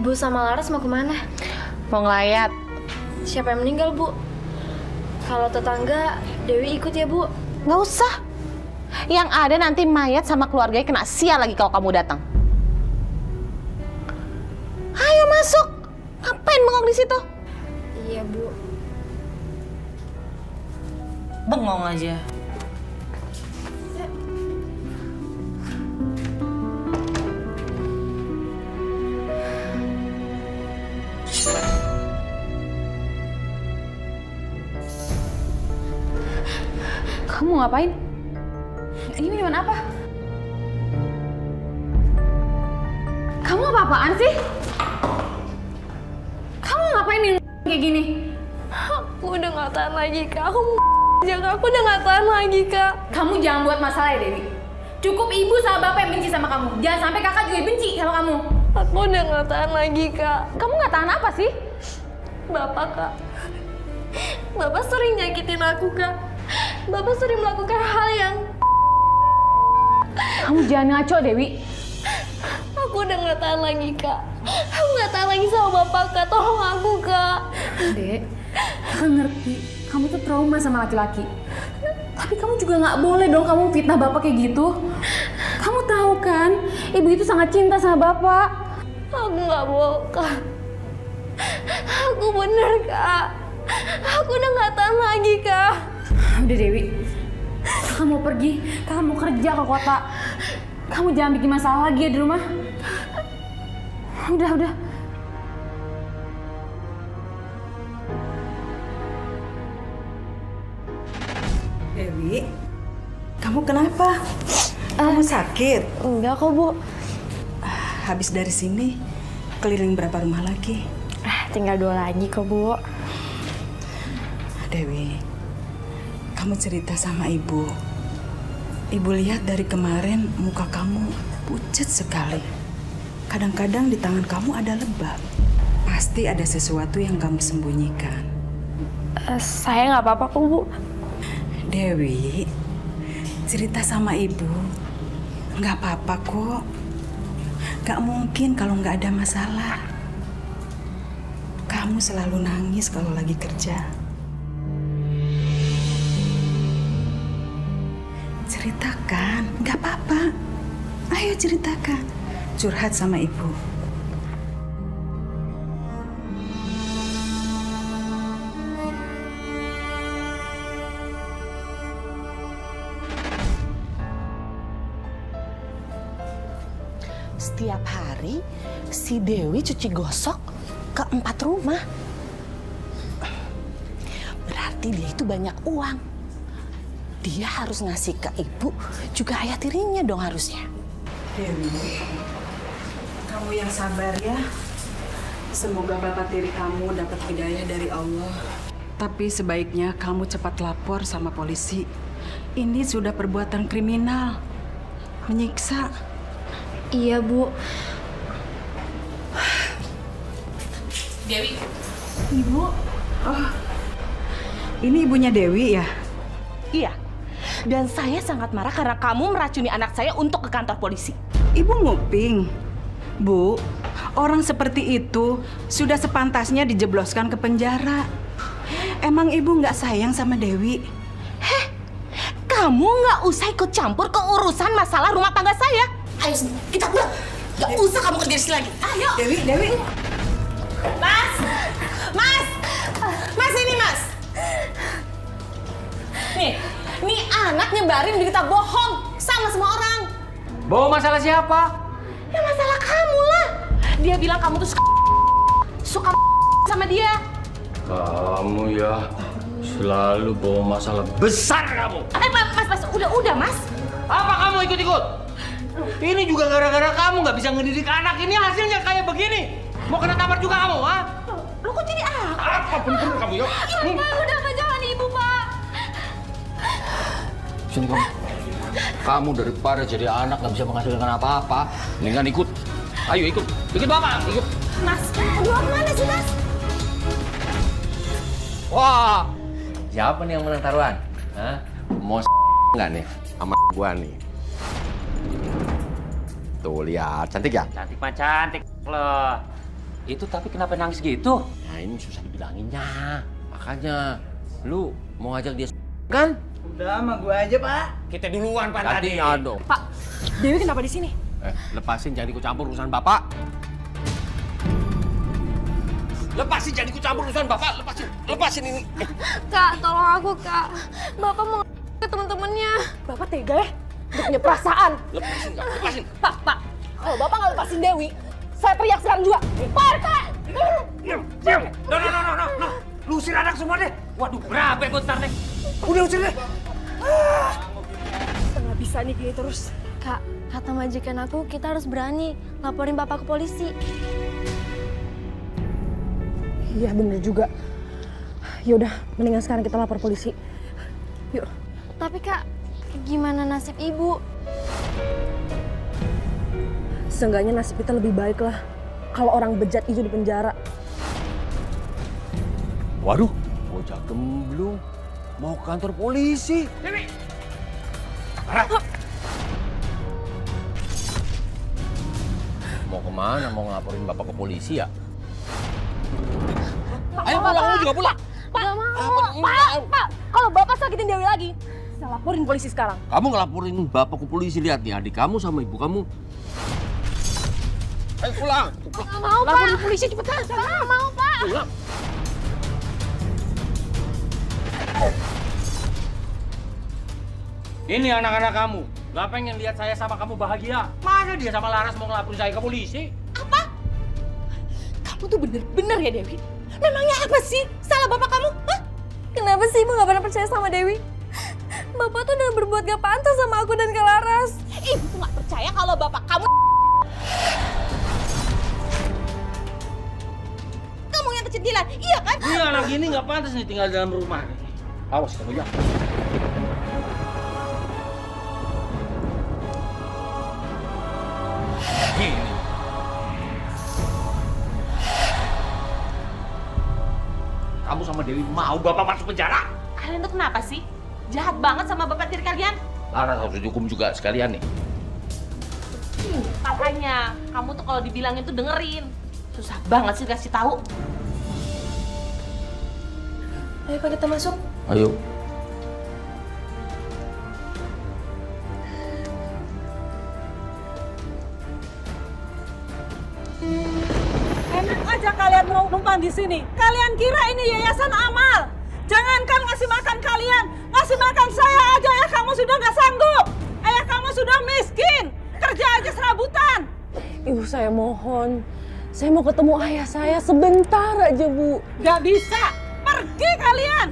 Ibu sama Laras mau kemana? Mau ngelayat. Siapa yang meninggal, Bu? Kalau tetangga, Dewi ikut ya, Bu? Nggak usah. Yang ada nanti mayat sama keluarganya kena sial lagi kalau kamu datang. Ayo masuk. Ngapain bengong di situ? Iya, Bu. Bengong aja. Kamu ngapain? Ini minuman apa? Kamu apa-apaan sih? Kamu ngapain minum kayak gini? Aku udah gak tahan lagi, Kak. Aku udah gak tahan lagi, Kak. Kamu jangan buat masalah ya, Dewi. Cukup ibu sama bapak yang benci sama kamu. Jangan sampai kakak juga benci sama kamu. Aku udah gak tahan lagi, Kak. Kamu nggak tahan apa sih? Bapak, Kak. Bapak sering nyakitin aku, Kak. Bapak sering melakukan hal yang... Kamu jangan ngaco, Dewi. Aku udah gak tahan lagi, Kak. Aku gak tahan lagi sama Bapak, Kak. Tolong aku, Kak. Dek, kakak ngerti. Kamu tuh trauma sama laki-laki. Tapi kamu juga nggak boleh dong kamu fitnah bapak kayak gitu. Kamu tahu kan, ibu itu sangat cinta sama bapak. Aku gak bohong, Kak. Aku bener, Kak. Aku udah gak tahan lagi, Kak. Udah Dewi, kakak mau pergi, kakak mau kerja ke kota. Kamu jangan bikin masalah lagi ya di rumah. Udah. Dewi, kamu kenapa? Kamu sakit? Enggak kok, Bu. Habis dari sini, keliling berapa rumah lagi? Tinggal 2 lagi kok, Bu. Dewi, kamu cerita sama ibu. Ibu lihat dari kemarin muka kamu pucat sekali. Kadang-kadang di tangan kamu ada lebam. Pasti ada sesuatu yang kamu sembunyikan. Saya nggak apa-apa kok, Bu. Dewi, cerita sama ibu. Nggak apa-apa kok. Nggak mungkin kalau nggak ada masalah. Kamu selalu nangis kalau lagi kerja. Ceritakan, nggak apa-apa. Ayo ceritakan. Curhat sama ibu. Setiap hari si Dewi cuci gosok ke 4 rumah. Berarti dia itu banyak uang. Dia harus ngasih ke ibu, juga ayah tirinya dong harusnya. Dewi, kamu yang sabar ya. Semoga bapak tiri kamu dapat hidayah dari Allah. Tapi sebaiknya kamu cepat lapor sama polisi. Ini sudah perbuatan kriminal. Menyiksa. Iya, Bu. Dewi. Ibu? Oh, ini ibunya Dewi ya? Iya. Dan saya sangat marah karena kamu meracuni anak saya untuk ke kantor polisi. Ibu nguping. Bu, orang seperti itu sudah sepantasnya dijebloskan ke penjara. Emang ibu nggak sayang sama Dewi? Heh, kamu nggak usah ikut campur ke urusan masalah rumah tangga saya. Ayo, kita pulang. Nggak usah kamu kerja di sini lagi. Ayo. Dewi. Mas! Mas ini, Mas! Nih anak nyebarin berita bohong sama semua orang. Bawa masalah siapa? Ya masalah kamu lah. Dia bilang kamu tuh suka sama dia. Kamu ya selalu bawa masalah besar kamu. Mas, udah, Mas. Apa kamu ikut-ikut? Ini juga gara-gara kamu nggak bisa ngedidik anak. Ini hasilnya kayak begini. Mau kena tampar juga kamu, ha? Lo kok jadi aku? Apa bener kamu, yuk? Pak, udah Pak, jangan Ibu, Pak. Sini kamu. Kamu daripada jadi anak nggak bisa menghasilkan apa-apa, mendingan ikut. Ayo ikut. Ikut bapak, ikut. Mas, aduh kemana sih, Mas? Wah, siapa nih yang menang taruhan? Hah? Mau nggak nih sama gua nih? Tuh lihat, cantik ya? Cantik mah cantik loh. Itu tapi kenapa nangis gitu? Nah ini susah dibilanginnya. Makanya lu mau ngajak dia kan? Udah sama gua aja, Pak. Kita duluan Pak tadi. Aduh. Pak, Dewi kenapa di sini? Lepasin, jangan ikut campur urusan Bapak. Lepasin, jangan ikut campur urusan Bapak. Lepasin ini. Kak, tolong aku, Kak. Bapak mau ke temen-temennya. Bapak tega ya? Dia punya perasaan. Lepasin, Kak. Lepasin. Pak, kalau Bapak nggak lepasin Dewi, saya teriak sekarang juga. Pak, Pak! No. Lu usir anak semua deh. Waduh, berapa gue ntar deh. Udah usir deh. Nggak bisa nih gini terus. Kak, kata majikan aku, kita harus berani laporin Bapak ke polisi. Iya bener juga. Yaudah, mendingan sekarang kita lapor polisi. Yuk. Tapi Kak, gimana nasib Ibu? Seenggaknya nasib kita lebih baik lah kalau orang bejat itu di penjara. Waduh, bocah gemblung mau ke kantor polisi. Dewi. Mau kemana? Mau ngelaporin Bapak ke polisi ya? Ayo pulang, lu juga pulang. Pak, Pak, kalau Bapak sakitin Dewi lagi, saya laporin polisi sekarang. Kamu ngelaporin Bapak ke polisi, lihat nih adik kamu sama ibu kamu. Ayo pulang. Nggak mau, Pak. Laporin polisi cepetan. Nggak mau, Pak. Pulang. Ini anak-anak kamu. Gak pengen lihat saya sama kamu bahagia. Mana dia sama Laras mau ngelaporin saya ke polisi? Apa? Kamu tuh bener-bener ya, Dewi? Memangnya apa sih salah Bapak kamu? Hah? Kenapa sih Ibu nggak pernah percaya sama Dewi? Bapak tuh udah berbuat gak pantas sama aku dan Kak Laras. Ibu tuh nggak percaya kalau Bapak kamu... Kamu yang kecantilan, iya kan? Iya, anak ini nggak pantas nih tinggal dalam rumah. Awas kamu ya. Kamu sama Dewi mau Bapak masuk penjara? Kalian tuh kenapa sih? Jahat banget sama Bapak tiri kalian. Laras harus dihukum juga sekalian nih. Makanya, kamu tuh kalau dibilangin tuh dengerin. Susah banget sih kasih tahu. Ayo Pak, kita masuk. Ayo. Enak aja kalian mau numpang di sini. Kalian kira ini yayasan amal? Jangankan ngasih makan kalian, ngasih makan saya aja ya kamu sudah nggak sanggup. Ayah kamu sudah miskin, kerja aja serabutan. Ibu, saya mohon. Saya mau ketemu ayah saya sebentar aja, Bu. Nggak bisa, pergi kalian.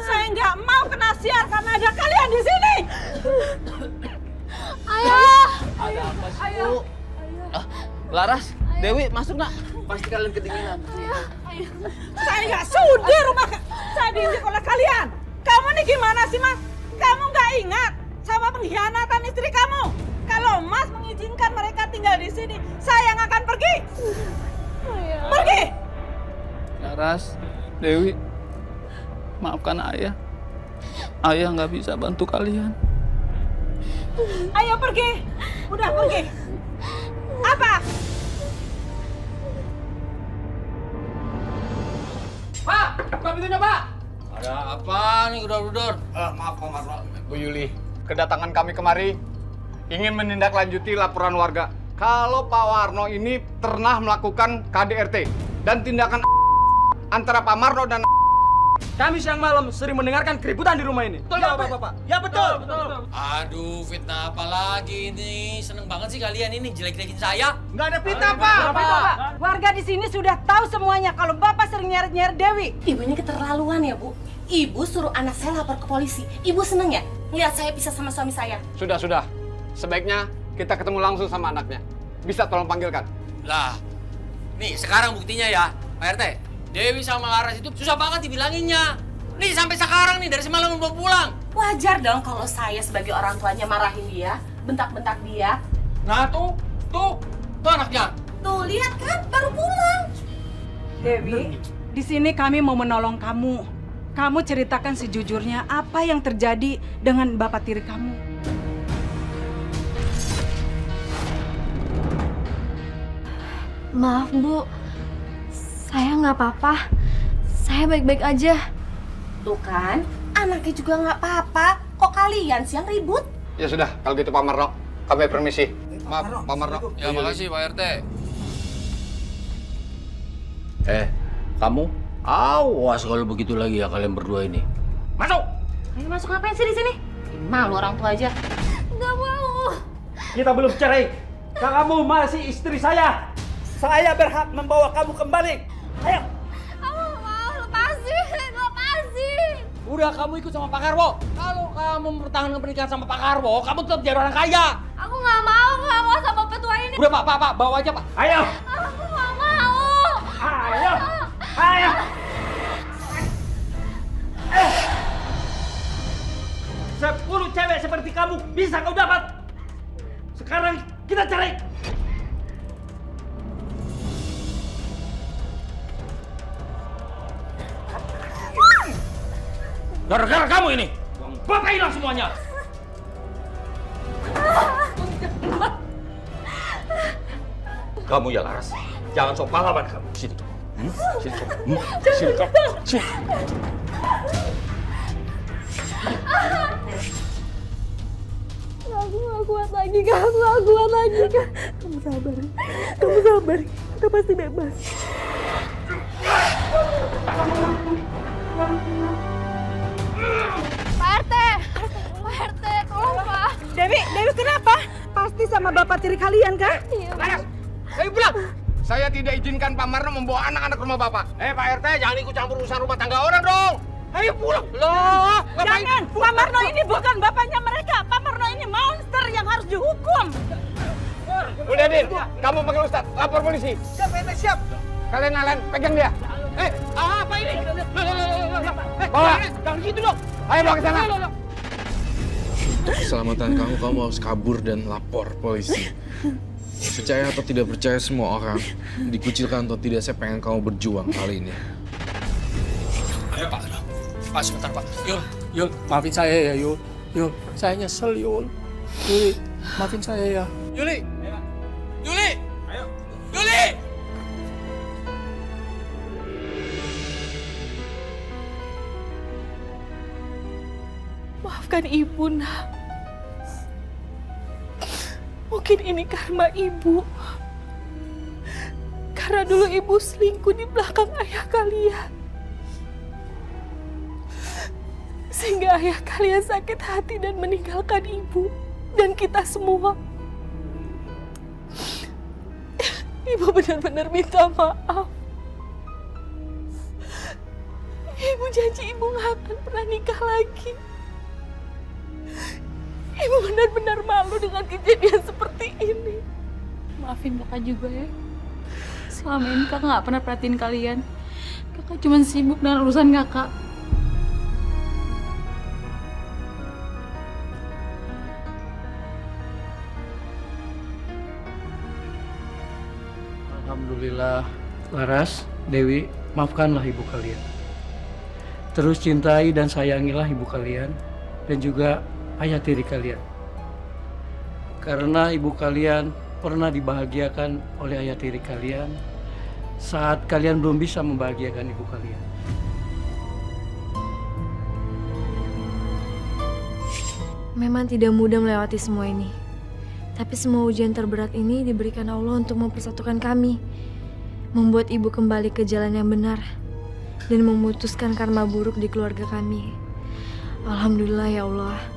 Saya nggak mau kena sial karena ada kalian di sini. Ayah! Ada apa sih, Bu? Laras, Dewi, masuk nak. Pasti kalian kedinginan. Saya nggak sudi rumah saya diinjak oleh kalian. Kamu nih gimana sih, Mas? Kamu nggak ingat sama pengkhianatan istri kamu? Kalau Mas mengizinkan mereka tinggal di sini, saya yang akan pergi. Pergi! Laras, Dewi, maafkan ayah. Ayah nggak bisa bantu kalian. Ayo pergi. Udah pergi. Apa? Pak, buka pintunya, Pak. Ada apa nih, gedor-gedor? Maaf, Bu Yuli. Kedatangan kami kemari ingin menindaklanjuti laporan warga. Kalau Pak Warno ini pernah melakukan KDRT dan tindakan antara Pak Marno dan Kami siang malam sering mendengarkan keributan di rumah ini. Betul nggak, Bapak? Ya betul. Aduh, fitnah apa lagi ini? Seneng banget sih kalian ini jelek-jelekin saya. Nggak ada fitnah, Pak. Warga di sini sudah tahu semuanya kalau Bapak sering nyeret-nyeret Dewi. Ibunya keterlaluan ya, Bu. Ibu suruh anak saya lapor ke polisi. Ibu seneng ya lihat saya pisah sama suami saya? Sudah. Sebaiknya kita ketemu langsung sama anaknya. Bisa tolong panggilkan? Lah, nih sekarang buktinya ya, Pak RT. Dewi sama Laras itu susah banget dibilanginnya. Nih sampai sekarang nih dari semalam belum pulang. Wajar dong kalau saya sebagai orang tuanya marahin dia, bentak-bentak dia. Nah tuh anaknya. Tuh lihat kan, baru pulang. Dewi, di sini kami mau menolong kamu. Kamu ceritakan sejujurnya apa yang terjadi dengan bapak tiri kamu. Maaf Bu, saya nggak apa-apa. Saya baik-baik aja. Tuh kan, anaknya juga nggak apa-apa. Kok kalian sih yang ribut? Ya sudah, kalau gitu Pak Marno, kami permisi. Maaf, Pak Marno. Ya makasih Pak RT. Kamu? Awas kalau begitu lagi ya kalian berdua ini. Masuk! Ayo masuk ngapain sih di sini? Malu orang tua aja. Nggak mau. Kita belum cerai. Kamu masih istri saya. Saya berhak membawa kamu kembali. Ayo. Aku nggak mau, lepasin. Udah kamu ikut sama Pak Karwo. Kalau kamu mempertahankan pernikahan sama Pak Karwo, kamu tetap jadi orang kaya. Aku nggak mau sama petua ini. Udah Pak, bawa aja Pak. Ayo. Aku nggak mau. Ayo. Ayo. 10 cewek seperti kamu bisa kau dapat. Sekarang kita cerai. Gara-gara kamu ini, Bapak hilang semuanya. Kamu ya Laras, jangan sok pahlawan kamu. Sini. Sini kamu. Sini kamu. Sini. Aku nggak kuat lagi, Kak. Aku nggak kuat lagi, Kak. Kamu sabar. Kita pasti bebas. Pak RT, tolong Pak. Dewi kenapa? Pasti sama bapak tiri kalian kan? Iya, Laras, ayo pulang. Saya tidak izinkan Pak Marno membawa anak-anak rumah Bapak. Pak RT, jangan ikut campur urusan rumah tangga orang dong. Ayo pulang. Loh, Jangan, Pak Marno ini bukan bapaknya mereka. Pak Marno ini monster yang harus dihukum. Mulyadin, kamu panggil Ustadz, lapor polisi. Siap, RT, siap. Kalian pegang dia. Apa ini? Bawa. Jangan gitu dong. Ayo bawa ke sana. Untuk keselamatan kamu harus kabur dan lapor polisi. Percaya atau tidak percaya semua orang, dikucilkan atau tidak, saya pengen kamu berjuang kali ini. Ayo Pak. Pak sebentar Pak. Yul, maafin saya ya Yul. Yul, saya nyesel Yul. Yuli, maafin saya ya. Yuli. Ayo. Yuli. Maafkan ibu, nak. Mungkin ini karma ibu. Karena dulu ibu selingkuh di belakang ayah kalian. Sehingga ayah kalian sakit hati dan meninggalkan ibu dan kita semua. Ibu benar-benar minta maaf. Ibu janji ibu gak akan pernah nikah lagi. Ibu benar-benar malu dengan kejadian seperti ini. Maafin kakak juga ya. Selama ini kakak nggak pernah perhatiin kalian. Kakak cuma sibuk dengan urusan kakak. Alhamdulillah, Laras, Dewi, maafkanlah ibu kalian. Terus cintai dan sayangilah ibu kalian dan juga ayah tiri kalian. Karena ibu kalian pernah dibahagiakan oleh ayah tiri kalian saat kalian belum bisa membahagiakan ibu kalian. Memang tidak mudah melewati semua ini. Tapi semua ujian terberat ini diberikan Allah untuk mempersatukan kami. Membuat ibu kembali ke jalan yang benar. Dan memutuskan karma buruk di keluarga kami. Alhamdulillah ya Allah.